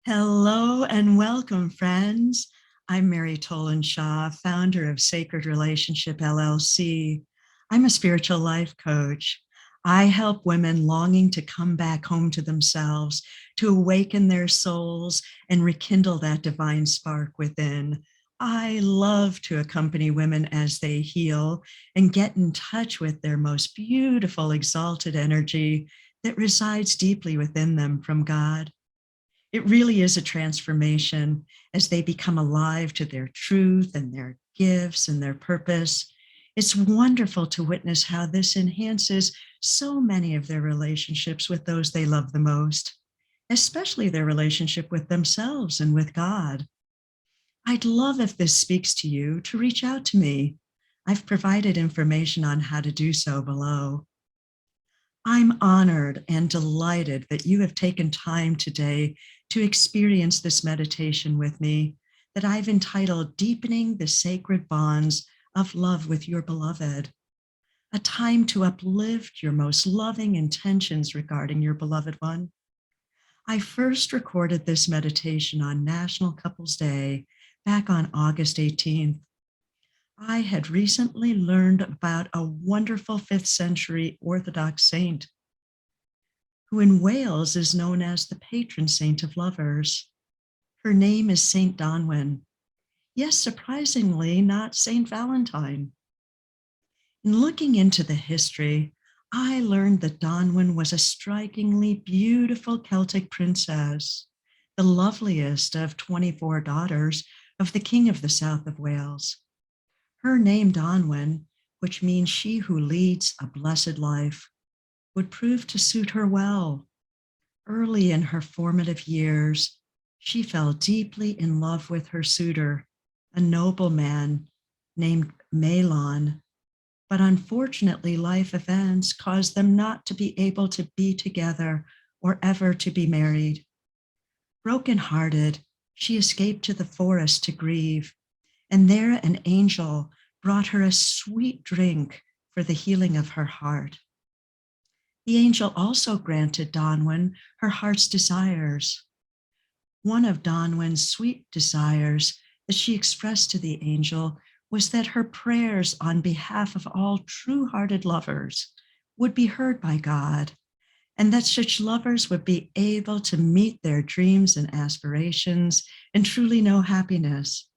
Hello and welcome, friends. I'm Mary Toland Shaw, founder of Sacred Relationship LLC. I'm a spiritual life coach. I help women longing to come back home to themselves, to awaken their souls and rekindle that divine spark within. I love to accompany women as they heal and get in touch with their most beautiful, exalted energy that resides deeply within them from God. It really is a transformation as they become alive to their truth and their gifts and their purpose. It's wonderful to witness how this enhances so many of their relationships with those they love the most, especially their relationship with themselves and with God. I'd love if this speaks to you to reach out to me. I've provided information on how to do so below. I'm honored and delighted that you have taken time today to experience this meditation with me that I've entitled Deepening the Sacred Bonds of Love with Your Beloved, a time to uplift your most loving intentions regarding your beloved one. I first recorded this meditation on National Couples Day back on August 18th. I had recently learned about a wonderful 5th century Orthodox saint who in Wales is known as the patron saint of lovers. Her name is Saint Dwynwen. Yes, surprisingly, not Saint Valentine. In looking into the history, I learned that Dwynwen was a strikingly beautiful Celtic princess, the loveliest of 24 daughters of the King of the South of Wales. Her name, Dwynwen, which means she who leads a blessed life, would prove to suit her well. Early in her formative years, she fell deeply in love with her suitor, a nobleman named Melon. But unfortunately, life events caused them not to be able to be together or ever to be married. Broken-hearted, she escaped to the forest to grieve, and there an angel brought her a sweet drink for the healing of her heart. The angel also granted Dwynwen her heart's desires. One of Dwynwen's sweet desires that she expressed to the angel was that her prayers on behalf of all true-hearted lovers would be heard by God, and that such lovers would be able to meet their dreams and aspirations and truly know happiness.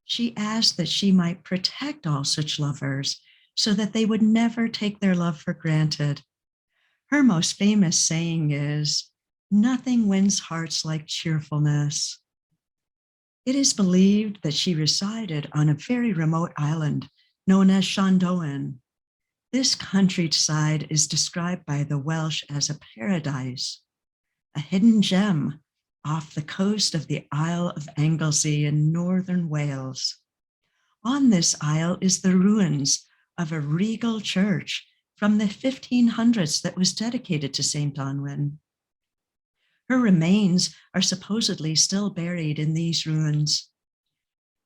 She asked that she might protect all such lovers so that they would never take their love for granted. Her most famous saying is, "Nothing wins hearts like cheerfulness." It is believed that she resided on a very remote island known as Llanddwyn. This countryside is described by the Welsh as a paradise, a hidden gem off the coast of the Isle of Llanddwyn in northern Wales. On this isle is the ruins of a regal church from the 1500s that was dedicated to Saint Dwynwen. Her remains are supposedly still buried in these ruins.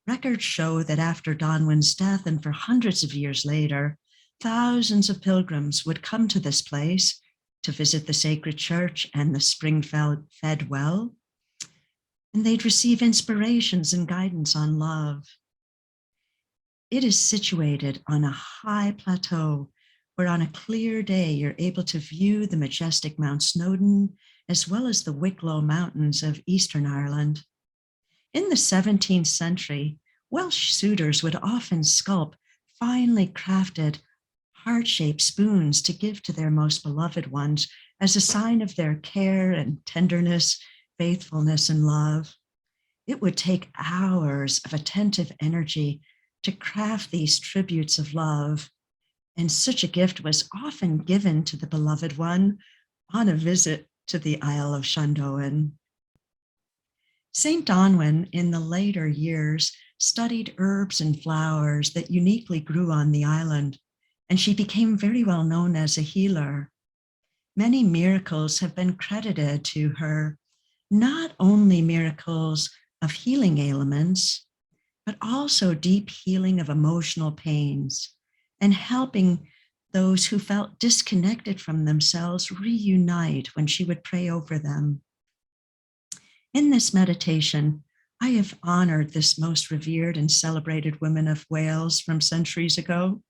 Records show that after Dwynwen's death and for hundreds of years later, thousands of pilgrims would come to this place to visit the sacred church and the spring-fed well, and they'd receive inspirations and guidance on love. It is situated on a high plateau where on a clear day, you're able to view the majestic Mount Snowdon, as well as the Wicklow Mountains of Eastern Ireland. In the 17th century, Welsh suitors would often sculpt finely crafted heart-shaped spoons to give to their most beloved ones as a sign of their care and tenderness, faithfulness, and love. It would take hours of attentive energy to craft these tributes of love, and such a gift was often given to the beloved one on a visit to the Isle of Llanddwyn. Saint Dwynwen in the later years studied herbs and flowers that uniquely grew on the island, and she became very well known as a healer. Many miracles have been credited to her, not only miracles of healing ailments, but also deep healing of emotional pains and helping those who felt disconnected from themselves reunite when she would pray over them. In this meditation, I have honored this most revered and celebrated woman of Wales from centuries ago,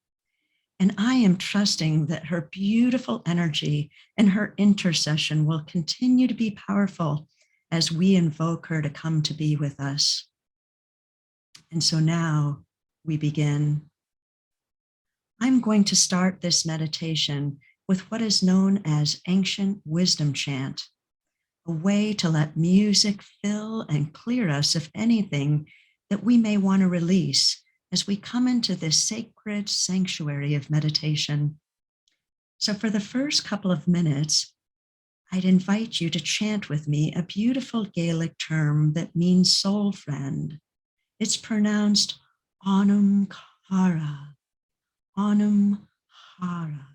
and I am trusting that her beautiful energy and her intercession will continue to be powerful as we invoke her to come to be with us. And so now we begin. I'm going to start this meditation with what is known as ancient wisdom chant, a way to let music fill and clear us of anything that we may want to release as we come into this sacred sanctuary of meditation. So for the first couple of minutes, I'd invite you to chant with me a beautiful Gaelic term that means soul friend. It's pronounced Onum Cara, Onum Cara.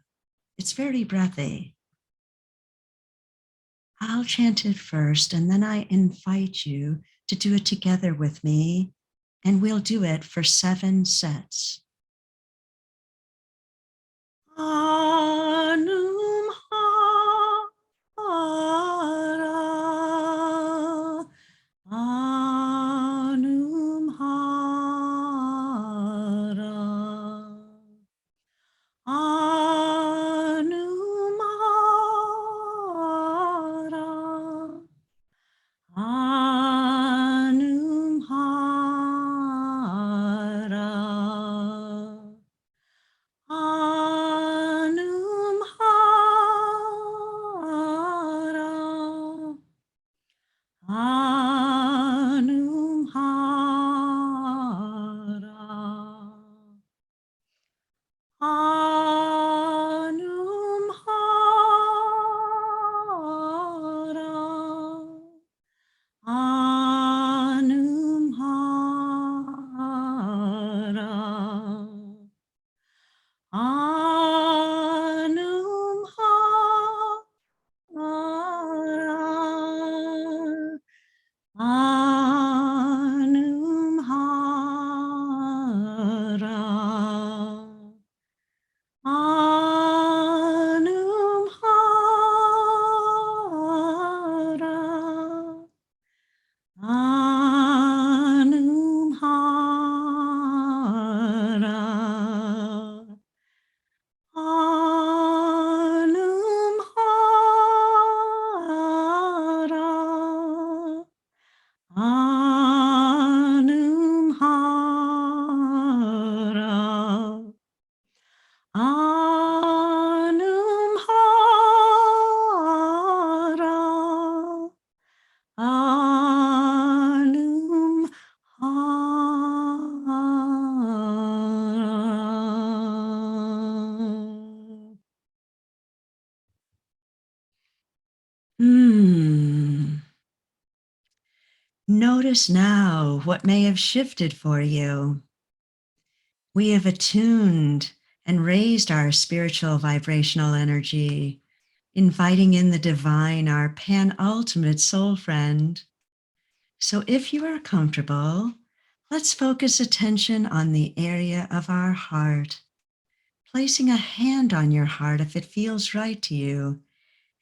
It's very breathy. I'll chant it first, and then I invite you to do it together with me, and we'll do it for 7 sets. Anum hara, anum hara, anum hara, anum hara, anum hara, anum hara, anum hara, anum hara, anum hara, anum hara, anum hara, anum hara, anum hara, anum hara, anum hara, anum hara. Notice now what may have shifted for you. We have attuned and raised our spiritual vibrational energy, inviting in the divine, our pan-ultimate soul friend. So if you are comfortable, let's focus attention on the area of our heart, placing a hand on your heart if it feels right to you,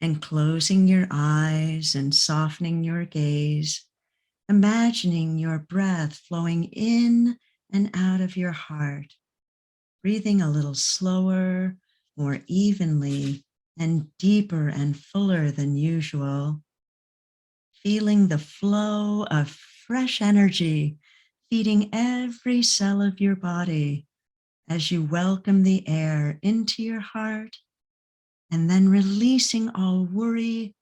and closing your eyes and softening your gaze, imagining your breath flowing in and out of your heart, breathing a little slower, more evenly, and deeper and fuller than usual, feeling the flow of fresh energy feeding every cell of your body as you welcome the air into your heart, and then releasing all worry,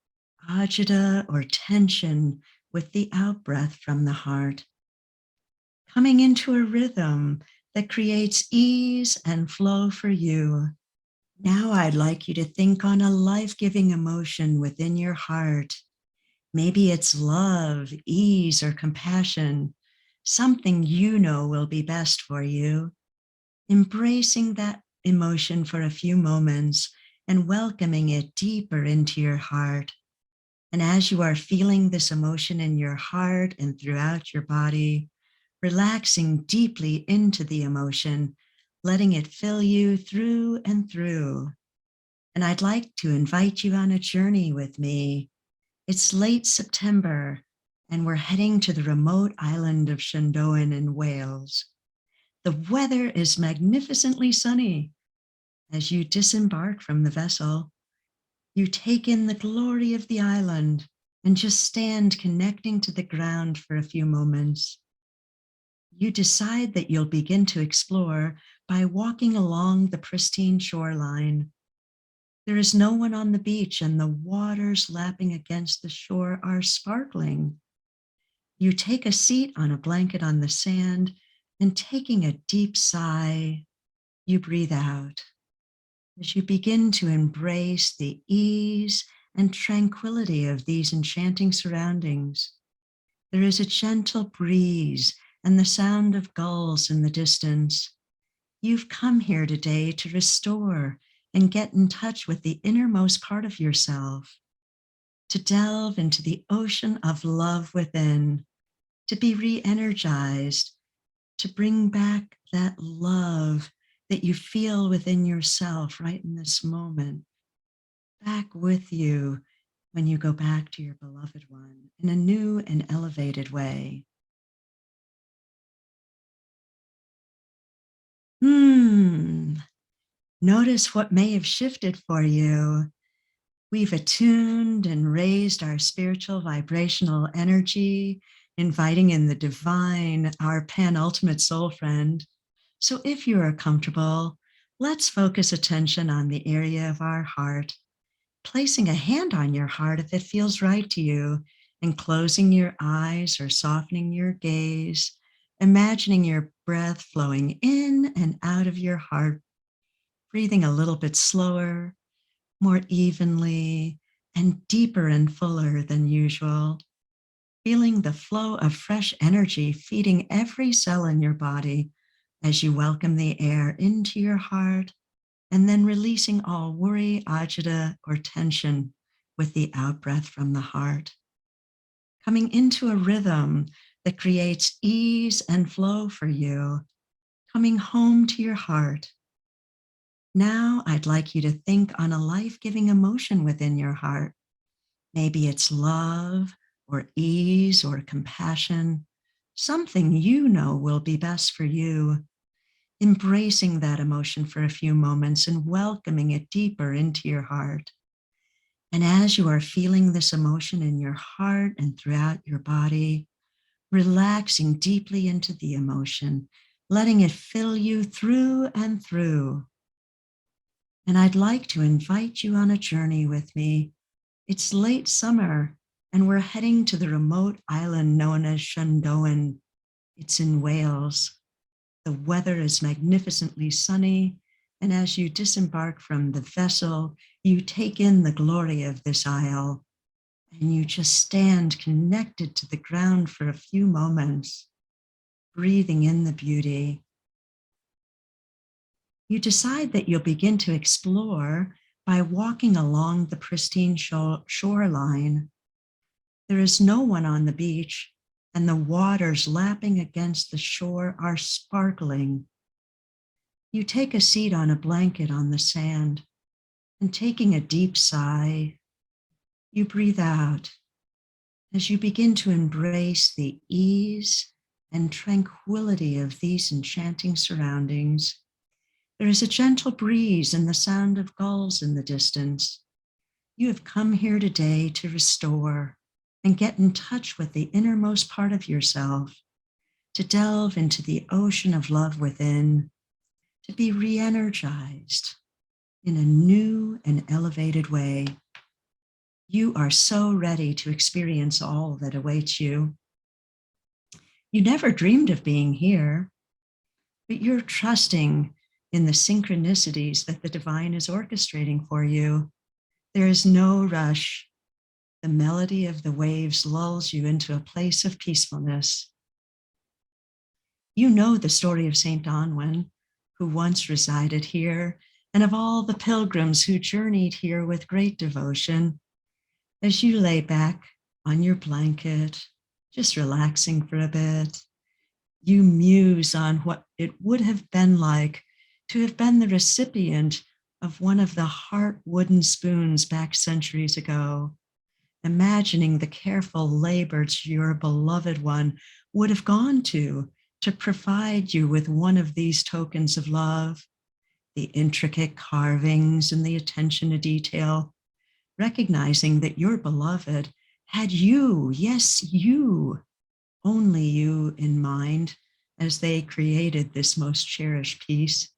agita, or tension with the out-breath from the heart, coming into a rhythm that creates ease and flow for you. Now I'd like you to think on a life-giving emotion within your heart. Maybe it's love, ease, or compassion, something you know will be best for you. Embracing that emotion for a few moments and welcoming it deeper into your heart. And as you are feeling this emotion in your heart and throughout your body, relaxing deeply into the emotion, letting it fill you through and through. And I'd like to invite you on a journey with me. It's late September, and we're heading to the remote island of Llanddwyn in Wales. The weather is magnificently sunny. As you disembark from the vessel, you take in the glory of the island and just stand connecting to the ground for a few moments. You decide that you'll begin to explore by walking along the pristine shoreline. There is no one on the beach, and the waters lapping against the shore are sparkling. You take a seat on a blanket on the sand, and taking a deep sigh, you breathe out as you begin to embrace the ease and tranquility of these enchanting surroundings. There is a gentle breeze and the sound of gulls in the distance. You've come here today to restore and get in touch with the innermost part of yourself, to delve into the ocean of love within, to be re-energized, to bring back that love that you feel within yourself right in this moment, back with you when you go back to your beloved one in a new and elevated way. Notice what may have shifted for you. We've attuned and raised our spiritual vibrational energy, inviting in the divine, our penultimate soul friend. So if you are comfortable, let's focus attention on the area of our heart, placing a hand on your heart if it feels right to you, and closing your eyes or softening your gaze, imagining your breath flowing in and out of your heart, breathing a little bit slower, more evenly, and deeper and fuller than usual, feeling the flow of fresh energy feeding every cell in your body as you welcome the air into your heart, and then releasing all worry, agita, or tension with the out-breath from the heart. Coming into a rhythm that creates ease and flow for you, coming home to your heart. Now I'd like you to think on a life-giving emotion within your heart. Maybe it's love or ease or compassion, something you know will be best for you. Embracing that emotion for a few moments and welcoming it deeper into your heart. And as you are feeling this emotion in your heart and throughout your body, relaxing deeply into the emotion, letting it fill you through and through. And I'd like to invite you on a journey with me. It's late summer, and we're heading to the remote island known as Llanddwyn. It's in Wales. The weather is magnificently sunny, and as you disembark from the vessel, you take in the glory of this isle, and you just stand connected to the ground for a few moments, breathing in the beauty. You decide that you'll begin to explore by walking along the pristine shoreline. There is no one on the beach, and the waters lapping against the shore are sparkling. You take a seat on a blanket on the sand, and taking a deep sigh, you breathe out as you begin to embrace the ease and tranquility of these enchanting surroundings. There is a gentle breeze and the sound of gulls in the distance. You have come here today to restore and get in touch with the innermost part of yourself, to delve into the ocean of love within, to be re-energized in a new and elevated way. You are so ready to experience all that awaits you. You never dreamed of being here, but you're trusting in the synchronicities that the divine is orchestrating for you. There is no rush. The melody of the waves lulls you into a place of peacefulness. You know the story of Saint Dwynwen, who once resided here, and of all the pilgrims who journeyed here with great devotion. As you lay back on your blanket, just relaxing for a bit, you muse on what it would have been like to have been the recipient of one of the heart wooden spoons back centuries ago, imagining the careful labors your beloved one would have gone to provide you with one of these tokens of love, the intricate carvings and the attention to detail, recognizing that your beloved had you, yes, you, only you in mind as they created this most cherished piece.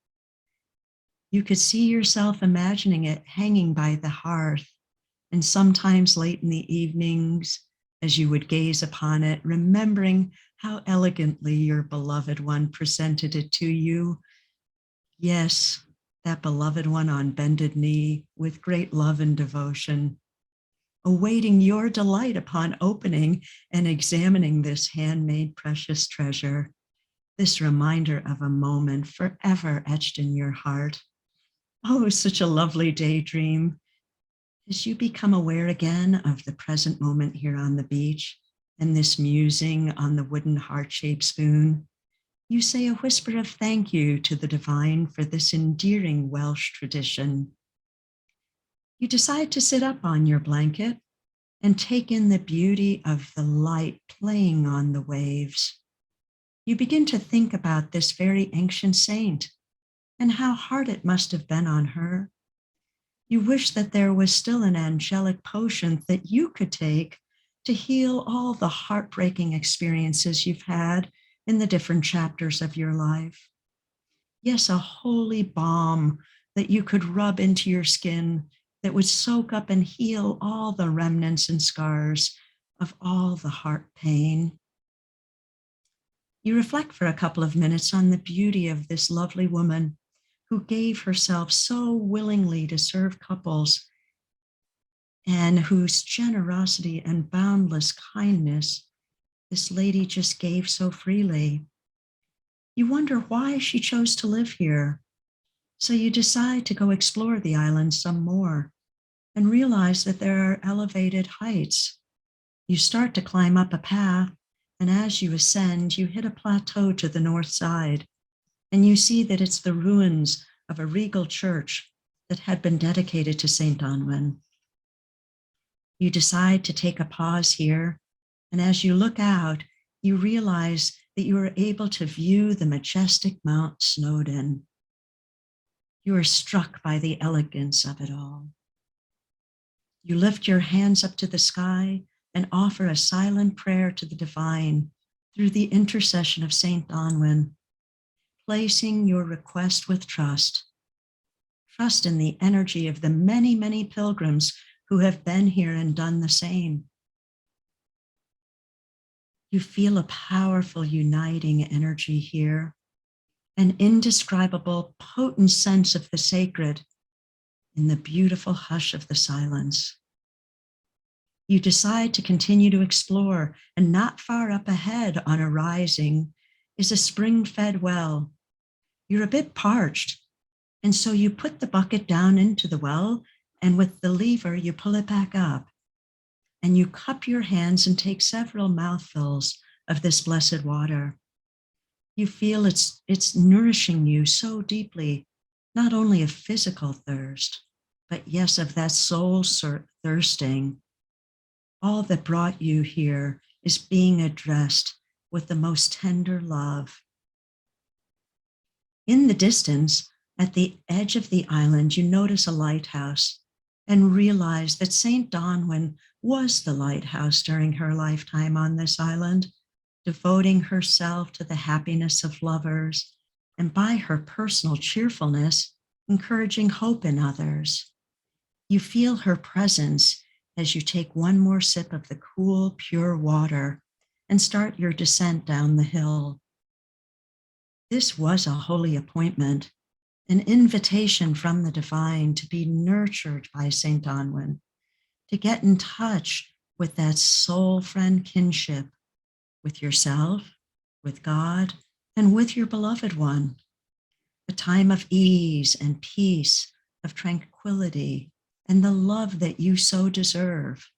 You could see yourself imagining it hanging by the hearth, and sometimes late in the evenings, as you would gaze upon it, remembering how elegantly your beloved one presented it to you. Yes, that beloved one on bended knee with great love and devotion, awaiting your delight upon opening and examining this handmade precious treasure, this reminder of a moment forever etched in your heart. Oh, such a lovely daydream. As you become aware again of the present moment here on the beach and this musing on the wooden heart-shaped spoon, you say a whisper of thank you to the divine for this endearing Welsh tradition. You decide to sit up on your blanket and take in the beauty of the light playing on the waves. You begin to think about this very ancient saint and how hard it must have been on her. You wish that there was still an angelic potion that you could take to heal all the heartbreaking experiences you've had in the different chapters of your life. Yes, a holy balm that you could rub into your skin that would soak up and heal all the remnants and scars of all the heart pain. You reflect for a couple of minutes on the beauty of this lovely woman who gave herself so willingly to serve couples and whose generosity and boundless kindness this lady just gave so freely. You wonder why she chose to live here. So you decide to go explore the island some more and realize that there are elevated heights. You start to climb up a path, and as you ascend, you hit a plateau to the north side, and you see that it's the ruins of a regal church that had been dedicated to St. Dwynwen. You decide to take a pause here, and as you look out, you realize that you are able to view the majestic Mount Snowdon. You are struck by the elegance of it all. You lift your hands up to the sky and offer a silent prayer to the divine through the intercession of St. Dwynwen, placing your request with trust. Trust in the energy of the many, many pilgrims who have been here and done the same. You feel a powerful uniting energy here, an indescribable, potent sense of the sacred in the beautiful hush of the silence. You decide to continue to explore, and not far up ahead on a rising is a spring-fed well. You're a bit parched, and so you put the bucket down into the well, and with the lever, you pull it back up. And you cup your hands and take several mouthfuls of this blessed water. You feel it's nourishing you so deeply, not only of physical thirst, but yes, of that soul thirsting. All that brought you here is being addressed with the most tender love. In the distance, at the edge of the island, you notice a lighthouse and realize that St. Dwynwen was the lighthouse during her lifetime on this island, devoting herself to the happiness of lovers, and by her personal cheerfulness, encouraging hope in others. You feel her presence as you take one more sip of the cool, pure water and start your descent down the hill. This was a holy appointment, an invitation from the divine to be nurtured by St. Dwynwen, to get in touch with that soul friend kinship with yourself, with God, and with your beloved one. A time of ease and peace, of tranquility, and the love that you so deserve.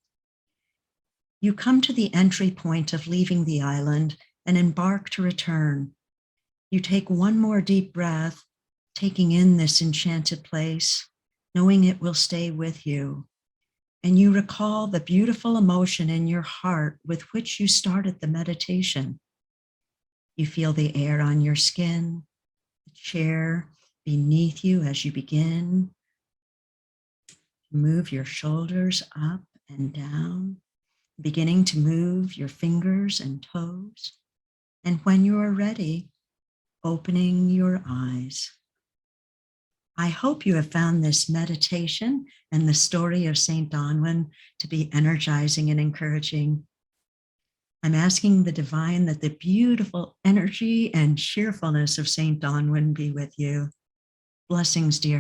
You come to the entry point of leaving the island and embark to return. You take one more deep breath, taking in this enchanted place, knowing it will stay with you. and you recall the beautiful emotion in your heart with which you started the meditation. You feel the air on your skin, the chair beneath you as you begin. Move your shoulders up and down, beginning to move your fingers and toes. And when you are ready, opening your eyes. I hope you have found this meditation and the story of St. Dwynwen to be energizing and encouraging. I'm asking the divine that the beautiful energy and cheerfulness of St. Dwynwen be with you. Blessings, dear